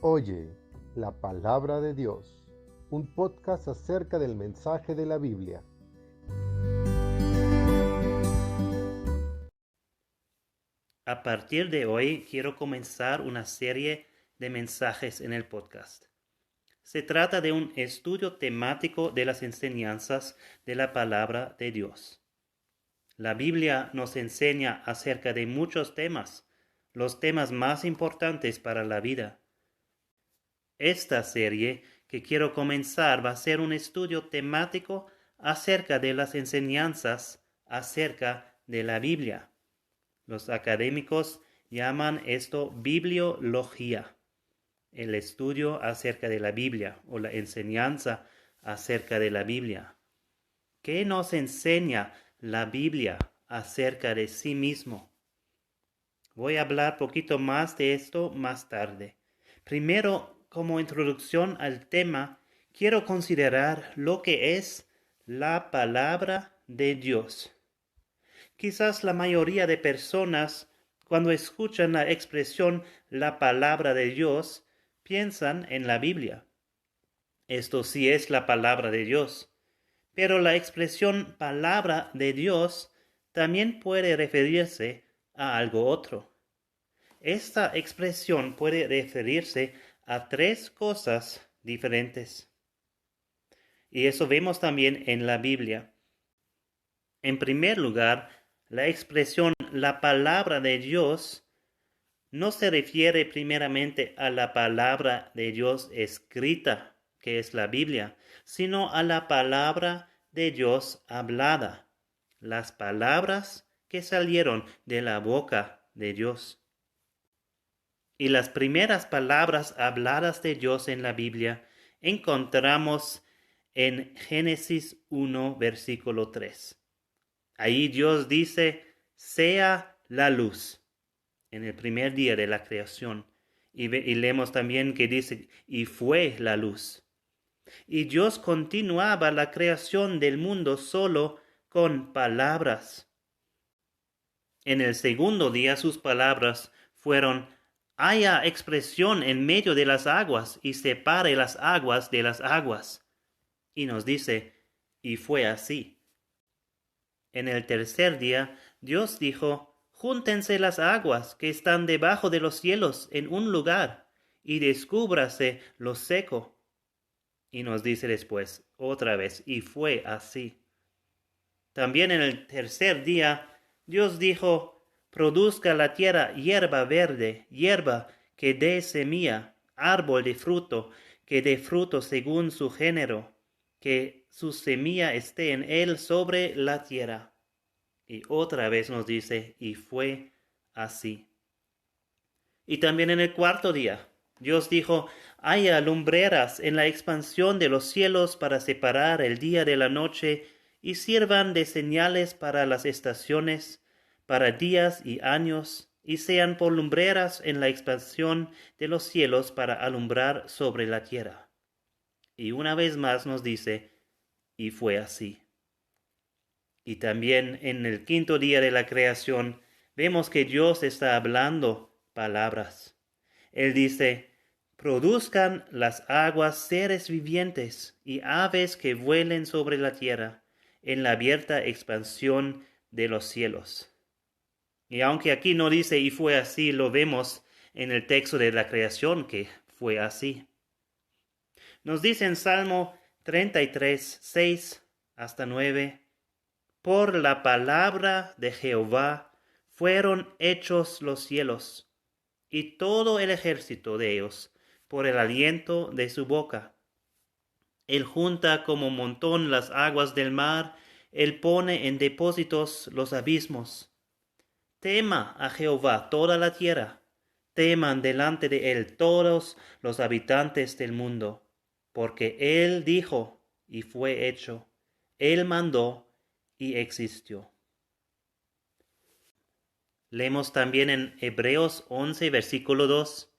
Oye la palabra de Dios, un podcast acerca del mensaje de la Biblia. A partir de hoy quiero comenzar una serie de mensajes en el podcast. Se trata de un estudio temático de las enseñanzas de la palabra de Dios. La Biblia nos enseña acerca de muchos temas, los temas más importantes para la vida. Esta serie que quiero comenzar va a ser un estudio temático acerca de las enseñanzas acerca de la Biblia. Los académicos llaman esto bibliología, el estudio acerca de la Biblia o la enseñanza acerca de la Biblia. ¿Qué nos enseña la Biblia acerca de sí mismo? Voy a hablar poquito más de esto más tarde. Primero, como introducción al tema, quiero considerar lo que es la palabra de Dios. Quizás la mayoría de personas, cuando escuchan la expresión la palabra de Dios, piensan en la Biblia. Esto sí es la palabra de Dios. Pero la expresión palabra de Dios también puede referirse a algo otro. Esta expresión puede referirse a tres cosas diferentes. Y eso vemos también en la Biblia. En primer lugar, la expresión la palabra de Dios no se refiere primeramente a la palabra de Dios escrita, que es la Biblia, sino a la palabra de Dios hablada, las palabras que salieron de la boca de Dios. Y las primeras palabras habladas de Dios en la Biblia encontramos en Génesis 1, versículo 3. Ahí Dios dice, sea la luz, en el primer día de la creación. Y leemos también que dice, y fue la luz. Y Dios continuaba la creación del mundo solo con palabras. En el segundo día sus palabras fueron, haya expresión en medio de las aguas y separe las aguas de las aguas. Y nos dice, y fue así. En el tercer día, Dios dijo, júntense las aguas que están debajo de los cielos en un lugar, y descúbrase lo seco. Y nos dice después, otra vez, y fue así. También en el tercer día, Dios dijo, produzca la tierra hierba verde, hierba que dé semilla, árbol de fruto, que dé fruto según su género, que su semilla esté en él sobre la tierra. Y otra vez nos dice, y fue así. Y también en el cuarto día, Dios dijo, haya lumbreras en la expansión de los cielos para separar el día de la noche y sirvan de señales para las estaciones, para días y años, y sean por lumbreras en la expansión de los cielos para alumbrar sobre la tierra. Y una vez más nos dice, y fue así. Y también en el quinto día de la creación vemos que Dios está hablando palabras. Él dice, produzcan las aguas seres vivientes y aves que vuelen sobre la tierra en la abierta expansión de los cielos. Y aunque aquí no dice y fue así, lo vemos en el texto de la creación que fue así. Nos dice en Salmo 33, 6 hasta 9, por la palabra de Jehová fueron hechos los cielos, y todo el ejército de ellos, por el aliento de su boca. Él junta como montón las aguas del mar, él pone en depósitos los abismos. Tema a Jehová toda la tierra, teman delante de él todos los habitantes del mundo, porque él dijo y fue hecho, él mandó y existió. Leemos también en Hebreos 11, versículo 2.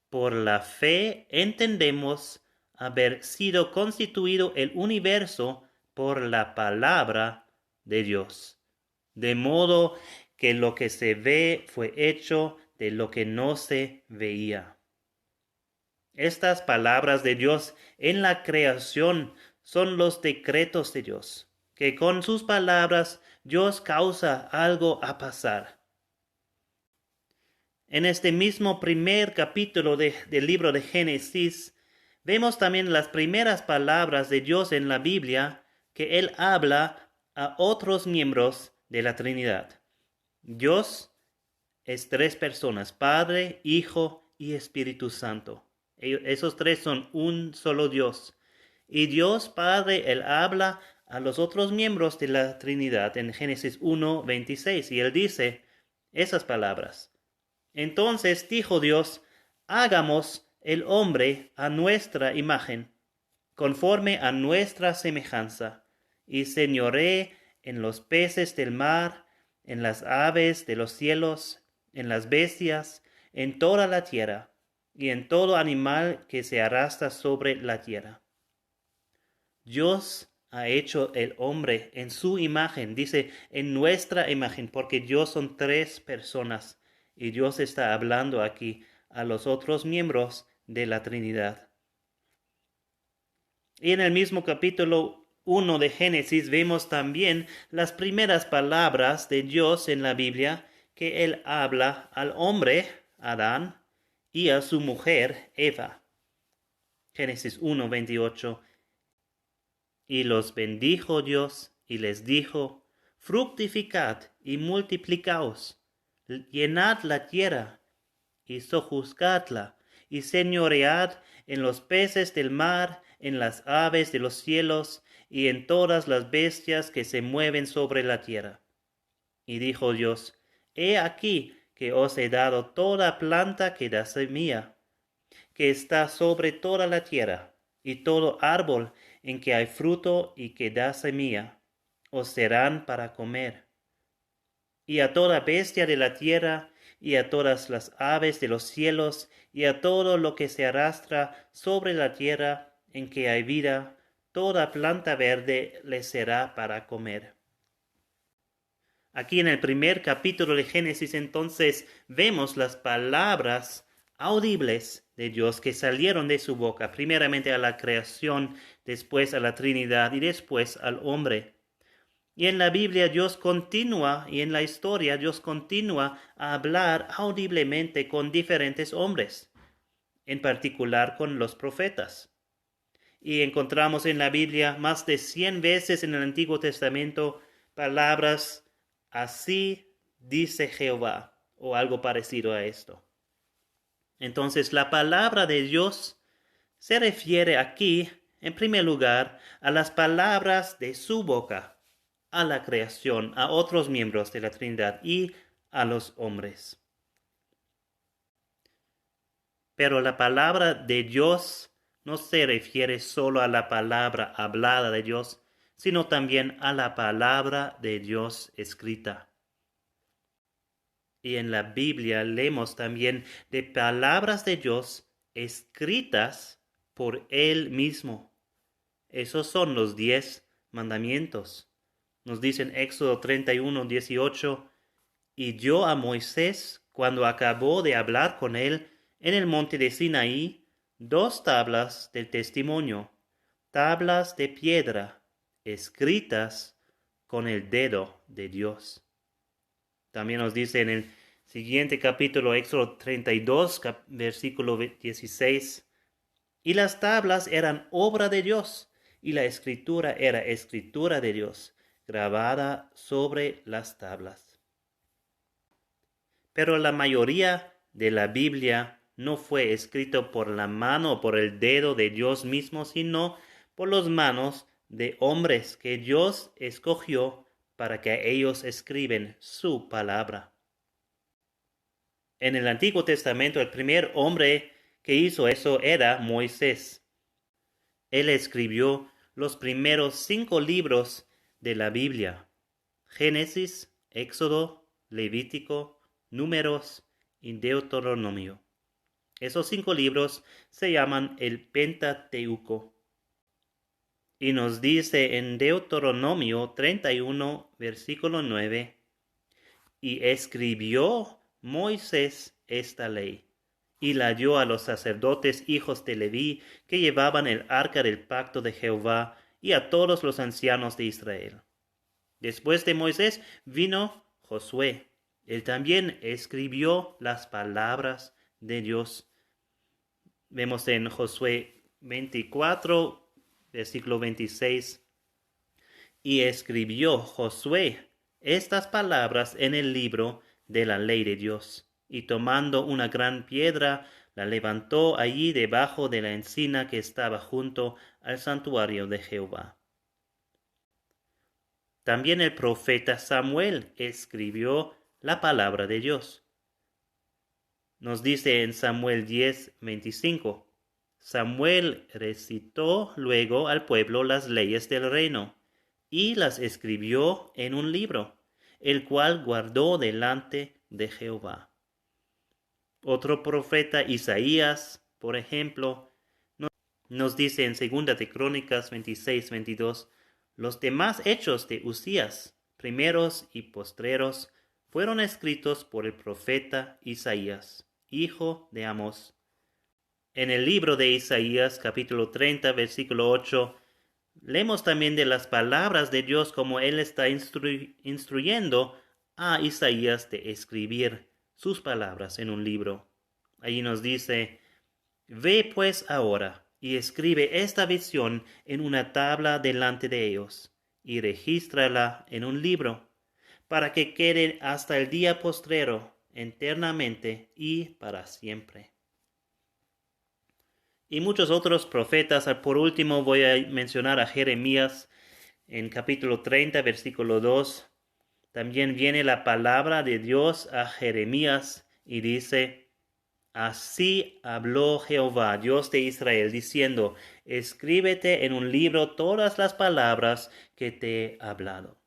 Por la fe entendemos haber sido constituido el universo por la palabra de Dios. De modo que lo que se ve fue hecho de lo que no se veía. Estas palabras de Dios en la creación son los decretos de Dios, que con sus palabras Dios causa algo a pasar. En este mismo primer capítulo del libro de Génesis, vemos también las primeras palabras de Dios en la Biblia que Él habla a otros miembros de la Trinidad. Dios es tres personas, Padre, Hijo y Espíritu Santo. Esos tres son un solo Dios. Y Dios Padre, Él habla a los otros miembros de la Trinidad en Génesis 1:26 y Él dice esas palabras. Entonces dijo Dios, hagamos el hombre a nuestra imagen, conforme a nuestra semejanza, y señoree en los peces del mar, en las aves de los cielos, en las bestias, en toda la tierra, y en todo animal que se arrastra sobre la tierra. Dios ha hecho el hombre en su imagen, dice en nuestra imagen, porque Dios son tres personas. Y Dios está hablando aquí a los otros miembros de la Trinidad. Y en el mismo capítulo 1 de Génesis vemos también las primeras palabras de Dios en la Biblia que Él habla al hombre, Adán, y a su mujer, Eva. Génesis 1:28. Y los bendijo Dios y les dijo, fructificad y multiplicaos, llenad la tierra y sojuzgadla, y señoread en los peces del mar, en las aves de los cielos, y en todas las bestias que se mueven sobre la tierra. Y dijo Dios, he aquí que os he dado toda planta que da semilla, que está sobre toda la tierra, y todo árbol en que hay fruto y que da semilla, os serán para comer. Y a toda bestia de la tierra, y a todas las aves de los cielos, y a todo lo que se arrastra sobre la tierra en que hay vida, toda planta verde les será para comer. Aquí en el primer capítulo de Génesis entonces vemos las palabras audibles de Dios que salieron de su boca, primeramente a la creación, después a la Trinidad y después al hombre. Y en la Biblia Dios continúa, y en la historia Dios continúa a hablar audiblemente con diferentes hombres, en particular con los profetas. Y encontramos en la Biblia más de 100 veces en el Antiguo Testamento palabras así dice Jehová, o algo parecido a esto. Entonces la palabra de Dios se refiere aquí, en primer lugar, a las palabras de su boca, a la creación, a otros miembros de la Trinidad y a los hombres. Pero la palabra de Dios no se refiere solo a la palabra hablada de Dios, sino también a la palabra de Dios escrita. Y en la Biblia leemos también de palabras de Dios escritas por Él mismo. Esos son los 10 mandamientos. Nos dice en Éxodo 31:18, y dio a Moisés, cuando acabó de hablar con él en el monte de Sinaí, 2 tablas del testimonio, tablas de piedra, escritas con el dedo de Dios. También nos dice en el siguiente capítulo, Éxodo 32, versículo 16, y las tablas eran obra de Dios, y la escritura era escritura de Dios, grabada sobre las tablas. Pero la mayoría de la Biblia no fue escrito por la mano o por el dedo de Dios mismo, sino por las manos de hombres que Dios escogió para que ellos escriben su palabra. En el Antiguo Testamento, el primer hombre que hizo eso era Moisés. Él escribió los primeros 5 libros de la Biblia: Génesis, Éxodo, Levítico, Números y Deuteronomio. Esos 5 libros se llaman el Pentateuco. Y nos dice en Deuteronomio 31, versículo 9, y escribió Moisés esta ley, y la dio a los sacerdotes hijos de Leví que llevaban el arca del pacto de Jehová y a todos los ancianos de Israel. Después de Moisés vino Josué. Él también escribió las palabras de Dios. Vemos en Josué 24, versículo 26. Y escribió Josué estas palabras en el libro de la ley de Dios. Y tomando una gran piedra, la levantó allí debajo de la encina que estaba junto al santuario de Jehová. También el profeta Samuel escribió la palabra de Dios. Nos dice en Samuel 10:25. Samuel recitó luego al pueblo las leyes del reino y las escribió en un libro, el cual guardó delante de Jehová. Otro profeta, Isaías, por ejemplo, nos dice en 2 de Crónicas 26:22, los demás hechos de Uzías, primeros y postreros, fueron escritos por el profeta Isaías, hijo de Amós. En el libro de Isaías, capítulo 30, versículo 8, leemos también de las palabras de Dios como Él está instruyendo a Isaías de escribir sus palabras en un libro. Allí nos dice, ve pues ahora y escribe esta visión en una tabla delante de ellos y regístrala en un libro para que quede hasta el día postrero, eternamente y para siempre. Y muchos otros profetas. Por último voy a mencionar a Jeremías en capítulo 30, versículo 2. También viene la palabra de Dios a Jeremías y dice, así habló Jehová, Dios de Israel, diciendo, escríbete en un libro todas las palabras que te he hablado.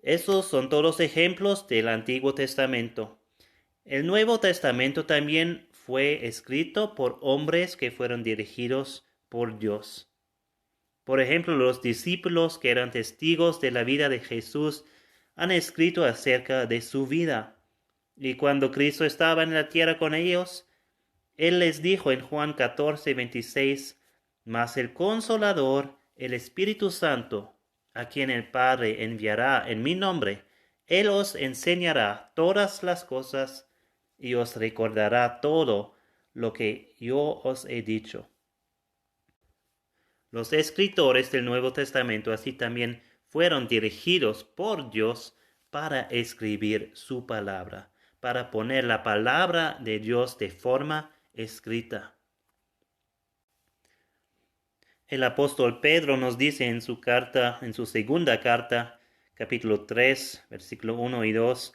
Esos son todos ejemplos del Antiguo Testamento. El Nuevo Testamento también fue escrito por hombres que fueron dirigidos por Dios. Por ejemplo, los discípulos que eran testigos de la vida de Jesús han escrito acerca de su vida. Y cuando Cristo estaba en la tierra con ellos, Él les dijo en Juan 14:26, mas el Consolador, el Espíritu Santo, a quien el Padre enviará en mi nombre, Él os enseñará todas las cosas y os recordará todo lo que yo os he dicho. Los escritores del Nuevo Testamento así también fueron dirigidos por Dios para escribir su palabra, para poner la palabra de Dios de forma escrita. El apóstol Pedro nos dice en su carta, en su segunda carta, capítulo 3, versículo 1 y 2,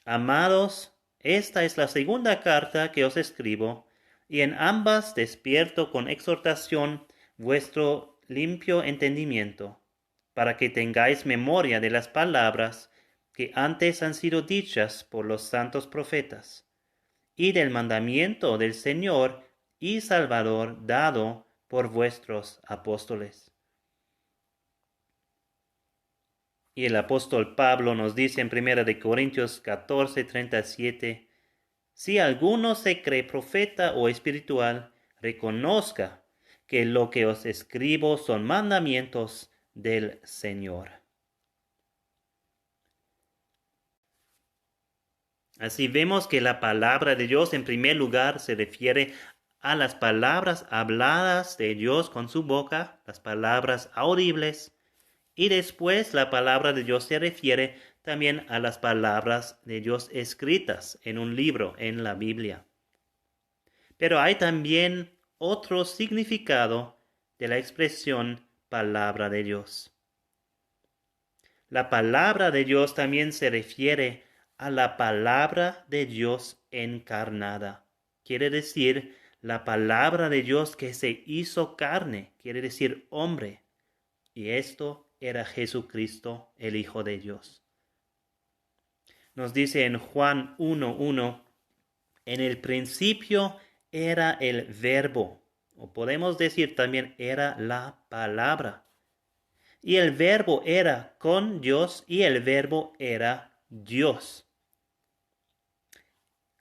amados, esta es la segunda carta que os escribo, y en ambas despierto con exhortación vuestro limpio entendimiento, para que tengáis memoria de las palabras que antes han sido dichas por los santos profetas, y del mandamiento del Señor y Salvador dado por vuestros apóstoles. Y el apóstol Pablo nos dice en 1 Corintios 14:37, si alguno se cree profeta o espiritual, reconozca que lo que os escribo son mandamientos del Señor. Así vemos que la palabra de Dios en primer lugar se refiere a las palabras habladas de Dios con su boca, las palabras audibles, y después la palabra de Dios se refiere también a las palabras de Dios escritas en un libro, en la Biblia. Pero hay también otro significado de la expresión palabra de Dios. La palabra de Dios también se refiere a la palabra de Dios encarnada. Quiere decir, la palabra de Dios que se hizo carne, quiere decir hombre. Y esto era Jesucristo, el Hijo de Dios. Nos dice en Juan 1:1, en el principio era el verbo, o podemos decir también era la palabra. Y el verbo era con Dios y el verbo era Dios.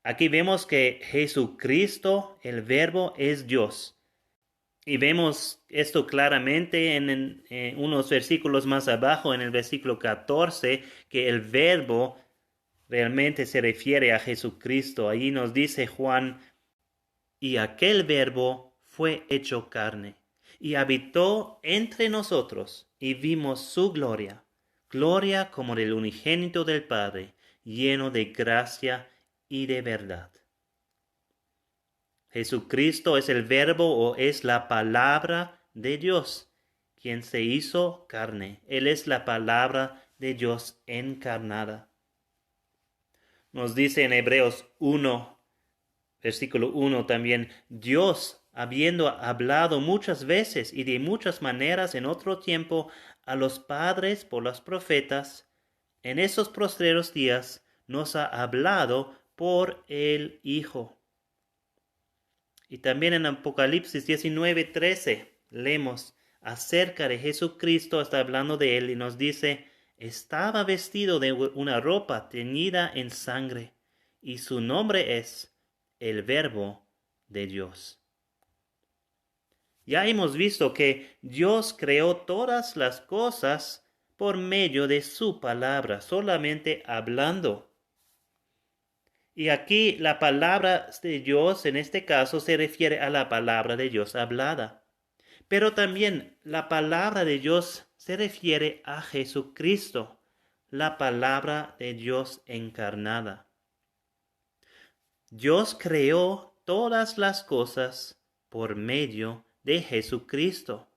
Aquí vemos que Jesucristo, el Verbo, es Dios. Y vemos esto claramente en unos versículos más abajo, en el versículo 14, que el Verbo realmente se refiere a Jesucristo. Allí nos dice Juan: y aquel Verbo fue hecho carne, y habitó entre nosotros, y vimos su gloria, gloria como del unigénito del Padre, lleno de gracia y de verdad. Jesucristo es el Verbo o es la palabra de Dios, quien se hizo carne. Él es la palabra de Dios encarnada. Nos dice en Hebreos 1, versículo 1 también: Dios, habiendo hablado muchas veces y de muchas maneras en otro tiempo a los padres por los profetas, en esos postreros días nos ha hablado por el Hijo. Y también en Apocalipsis 19:13 leemos acerca de Jesucristo, está hablando de él y nos dice: estaba vestido de una ropa teñida en sangre, y su nombre es el Verbo de Dios. Ya hemos visto que Dios creó todas las cosas por medio de su palabra, solamente hablando. Y aquí la palabra de Dios en este caso se refiere a la palabra de Dios hablada. Pero también la palabra de Dios se refiere a Jesucristo, la palabra de Dios encarnada. Dios creó todas las cosas por medio de Jesucristo.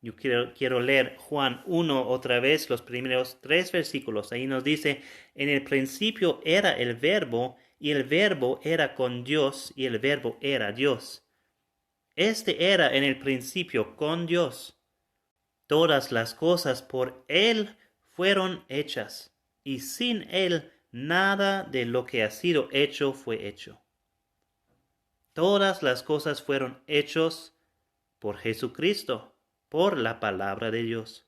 Yo quiero leer Juan 1 otra vez, los primeros 3 versículos. Ahí nos dice: en el principio era el Verbo, y el Verbo era con Dios, y el Verbo era Dios. Este era en el principio con Dios. Todas las cosas por Él fueron hechas, y sin Él nada de lo que ha sido hecho fue hecho. Todas las cosas fueron hechas por Jesucristo, por la palabra de Dios.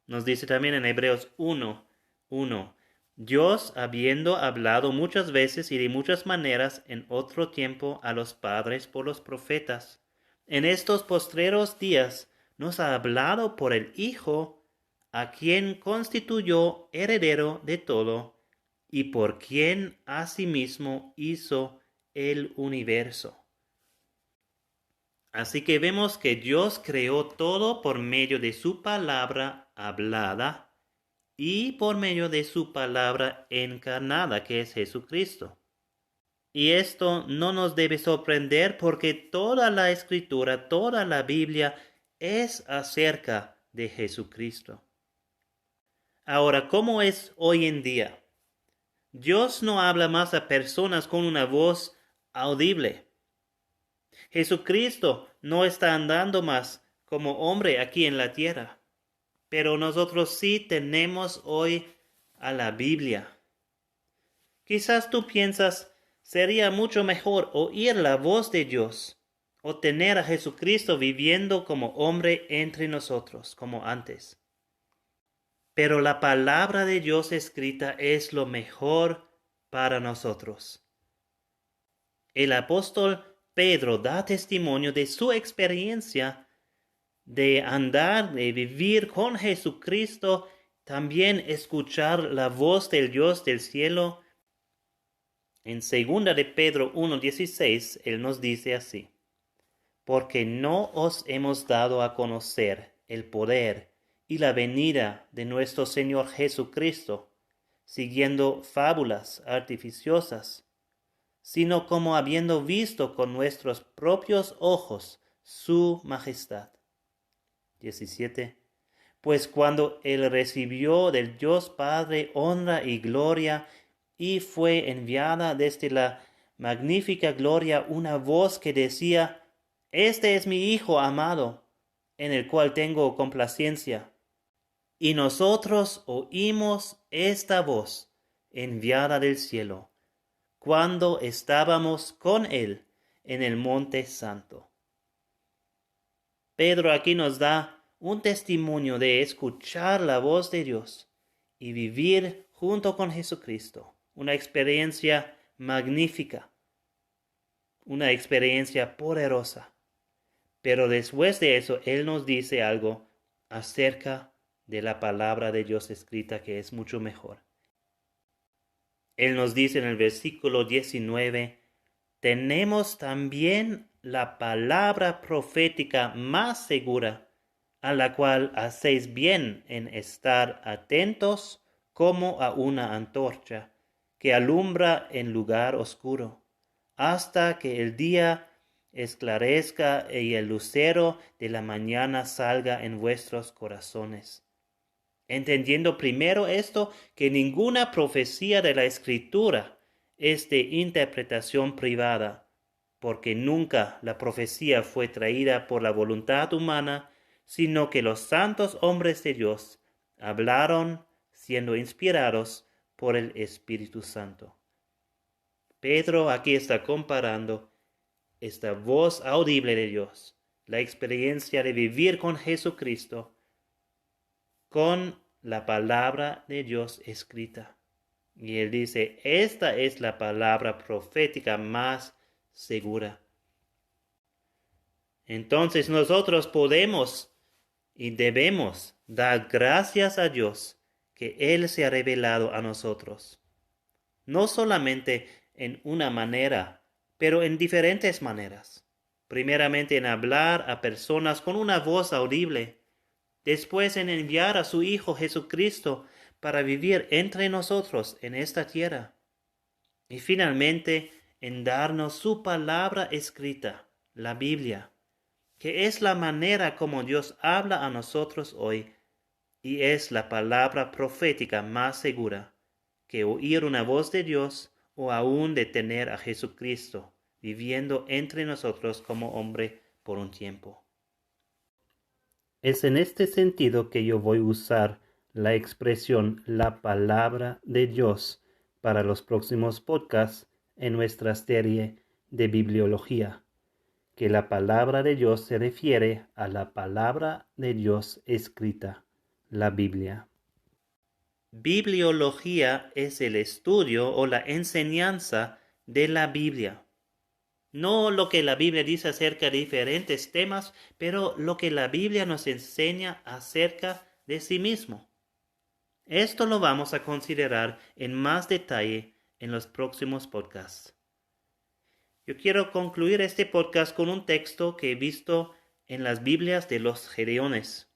Nos dice también en Hebreos 1:1: Dios, habiendo hablado muchas veces y de muchas maneras en otro tiempo a los padres por los profetas, en estos postreros días nos ha hablado por el Hijo, a quien constituyó heredero de todo, y por quien asimismo hizo el universo. Así que vemos que Dios creó todo por medio de su palabra hablada y por medio de su palabra encarnada, que es Jesucristo. Y esto no nos debe sorprender porque toda la Escritura, toda la Biblia es acerca de Jesucristo. Ahora, ¿cómo es hoy en día? Dios no habla más a personas con una voz audible. Jesucristo no está andando más como hombre aquí en la tierra, pero nosotros sí tenemos hoy a la Biblia. Quizás tú piensas, sería mucho mejor oír la voz de Dios o tener a Jesucristo viviendo como hombre entre nosotros, como antes. Pero la palabra de Dios escrita es lo mejor para nosotros. El apóstol Pedro da testimonio de su experiencia de andar, de vivir con Jesucristo, también escuchar la voz del Dios del cielo. En 2 de Pedro 1:16, él nos dice así: porque no os hemos dado a conocer el poder y la venida de nuestro Señor Jesucristo, siguiendo fábulas artificiosas, sino como habiendo visto con nuestros propios ojos su majestad. 17. Pues cuando él recibió del Dios Padre honra y gloria, y fue enviada desde la magnífica gloria una voz que decía: este es mi Hijo amado, en el cual tengo complacencia. Y nosotros oímos esta voz enviada del cielo, cuando estábamos con él en el monte santo. Pedro aquí nos da un testimonio de escuchar la voz de Dios y vivir junto con Jesucristo. una experiencia magnífica, una experiencia poderosa. Pero después de eso, Él nos dice algo acerca de la palabra de Dios escrita que es mucho mejor. Él nos dice en el versículo 19, tenemos también la palabra profética más segura, a la cual hacéis bien en estar atentos como a una antorcha que alumbra en lugar oscuro, hasta que el día esclarezca y el lucero de la mañana salga en vuestros corazones. Entendiendo primero esto, que ninguna profecía de la Escritura es de interpretación privada, porque nunca la profecía fue traída por la voluntad humana, sino que los santos hombres de Dios hablaron siendo inspirados por el Espíritu Santo. Pedro aquí está comparando esta voz audible de Dios, la experiencia de vivir con Jesucristo, con la palabra de Dios escrita. Y él dice, esta es la palabra profética más segura. Entonces nosotros podemos y debemos dar gracias a Dios que Él se ha revelado a nosotros. No solamente en una manera, pero en diferentes maneras. Primeramente en hablar a personas con una voz audible. Después en enviar a su Hijo Jesucristo para vivir entre nosotros en esta tierra. Y finalmente en darnos su palabra escrita, la Biblia, que es la manera como Dios habla a nosotros hoy y es la palabra profética más segura que oír una voz de Dios o aún de tener a Jesucristo viviendo entre nosotros como hombre por un tiempo. Es en este sentido que yo voy a usar la expresión la palabra de Dios para los próximos podcasts en nuestra serie de bibliología, que la palabra de Dios se refiere a la palabra de Dios escrita, la Biblia. Bibliología es el estudio o la enseñanza de la Biblia. No lo que la Biblia dice acerca de diferentes temas, pero lo que la Biblia nos enseña acerca de sí mismo. Esto lo vamos a considerar en más detalle en los próximos podcasts. Yo quiero concluir este podcast con un texto que he visto en las Biblias de los Gedeones.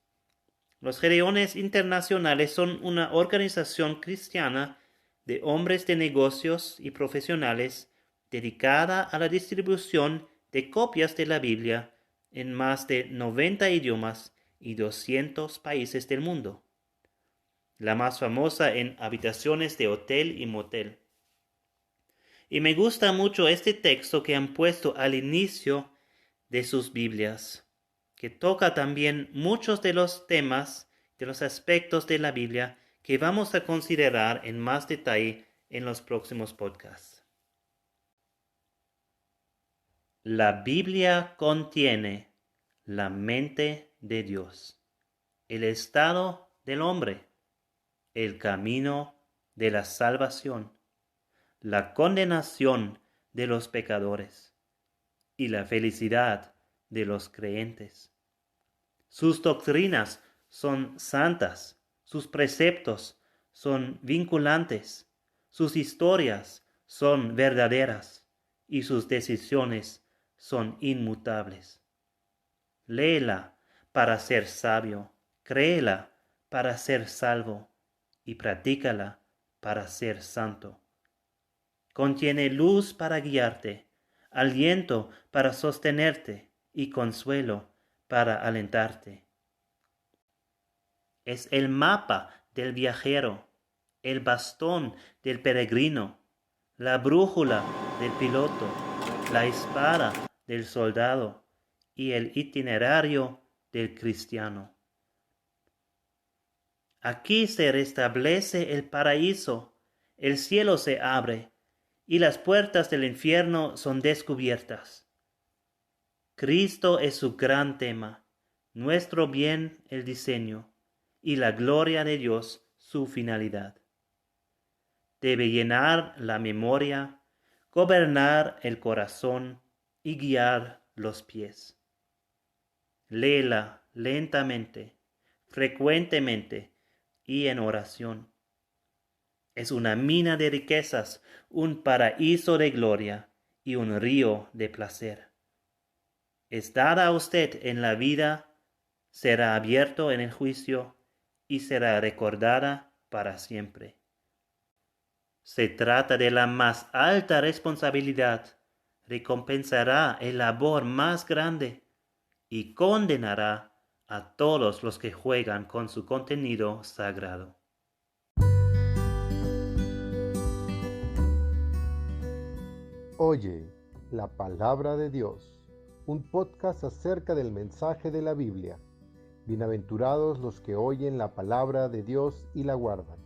Los Gedeones Internacionales son una organización cristiana de hombres de negocios y profesionales dedicada a la distribución de copias de la Biblia en más de 90 idiomas y 200 países del mundo. La más famosa en habitaciones de hotel y motel. Y me gusta mucho este texto que han puesto al inicio de sus Biblias, que toca también muchos de los temas, de los aspectos de la Biblia que vamos a considerar en más detalle en los próximos podcasts. La Biblia contiene la mente de Dios, el estado del hombre, el camino de la salvación, la condenación de los pecadores y la felicidad de los creyentes. Sus doctrinas son santas, sus preceptos son vinculantes, sus historias son verdaderas y sus decisiones son inmutables. Léela para ser sabio, créela para ser salvo y practícala para ser santo. Contiene luz para guiarte, aliento para sostenerte y consuelo para alentarte. Es el mapa del viajero, el bastón del peregrino, la brújula del piloto, la espada del soldado y el itinerario del cristiano. Aquí se restablece el paraíso, el cielo se abre y las puertas del infierno son descubiertas. Cristo es su gran tema, nuestro bien el diseño y la gloria de Dios su finalidad. debe llenar la memoria, gobernar el corazón y guiar los pies. Léela lentamente, frecuentemente y en oración. Es una mina de riquezas, un paraíso de gloria y un río de placer. Es dada a usted en la vida, será abierto en el juicio y será recordada para siempre. Se trata de la más alta responsabilidad, recompensará el labor más grande y condenará a todos los que juegan con su contenido sagrado. Oye la palabra de Dios, un podcast acerca del mensaje de la Biblia. Bienaventurados los que oyen la palabra de Dios y la guardan.